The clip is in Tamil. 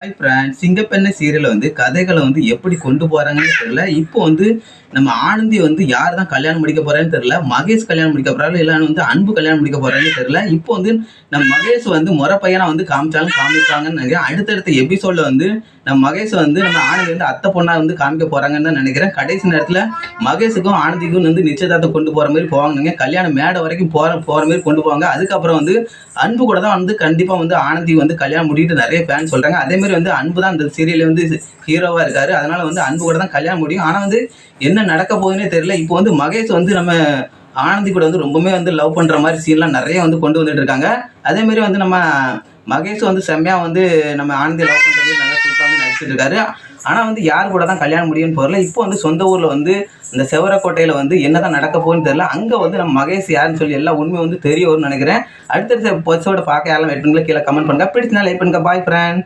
ஹாய் ஃப்ரெண்ட்ஸ், சிங்கப்பெண்ணை சீரியலை வந்து கதைகளை வந்து எப்படி கொண்டு போறாங்கன்னு தெரியல. இப்போ வந்து நம்ம ஆனந்தி வந்து யார் தான் கல்யாணம் முடிக்க போறான்னு தெரியல. மகேஷ் கல்யாணம் முடிக்க போறாரு, இல்லை வந்து அன்பு கல்யாணம் முடிக்க போறான்னு தெரியல. இப்போ வந்து நம்ம மகேஷ் வந்து முறை பையனா வந்து காமிச்சாலும் காமிப்பாங்கன்னு நினைக்கிறேன். அடுத்தடுத்த எபிசோட்ல வந்து நம்ம மகேஷ் வந்து நம்ம ஆனந்தி வந்து அத்தை பொண்ணா வந்து காமிக்க போறாங்கன்னு தான் நினைக்கிறேன். கடைசி நேரத்துல மகேஷுக்கும் ஆனந்திக்கும் வந்து நிச்சயதார்த்தம் கொண்டு போற மாதிரி போவாங்க. கல்யாணம் மேடை வரைக்கும் போற மாதிரி கொண்டு போவாங்க. அதுக்கப்புறம் வந்து அன்பு கூட தான் வந்து கண்டிப்பா வந்து ஆனந்தி வந்து கல்யாணம் முடிட்டு நிறைய ஃபேன் சொல்றாங்க. அதே மாதிரி வந்து அன்பு தான் அந்த சீரியல்ல வந்து ஹீரோவா இருக்காரு. அதனால வந்து அன்பு கூட தான் கல்யாணம் முடியும். ஆனா வந்து என்ன நடக்க போகுதுன்னே தெரியல. இப்போ வந்து மகேஷ் வந்து நம்ம ஆனந்தி கூட வந்து ரொம்பவே வந்து லவ் பண்ற மாதிரி சீன்லாம் நிறைய வந்து கொண்டு வந்துட்டு இருக்காங்க. அதே மாதிரி வந்து நம்ம மகேஷ் வந்து செம்மையா வந்து நம்ம ஆனந்தி லவ் பண்றது நல்லா சூப்பரா வந்து நடிச்சிட்டு இருக்காரு. ஆனா வந்து யார் கூட தான் கல்யாணம் முடியும்னு போறல. இப்போ வந்து சொந்த ஊர்ல வந்து இந்த செவரக்கோட்டையில வந்து என்னதான் நடக்க போகுதுன்னு தெரியல. அங்க வந்து நம்ம மகேஷ் யாருன்னு சொல்லி எல்லா உண்மை வந்து தெரிய வரும்னு நினைக்கிறேன். அடுத்தடுத்த எபிசோட பார்க்க யாரெல்லாம் வெயிட் பண்ணுங்க, கீழே கமெண்ட் பண்ணுங்க. பிடிச்சிருந்தா லைக் பண்ணுங்க. பாய் ஃப்ரெண்ட்.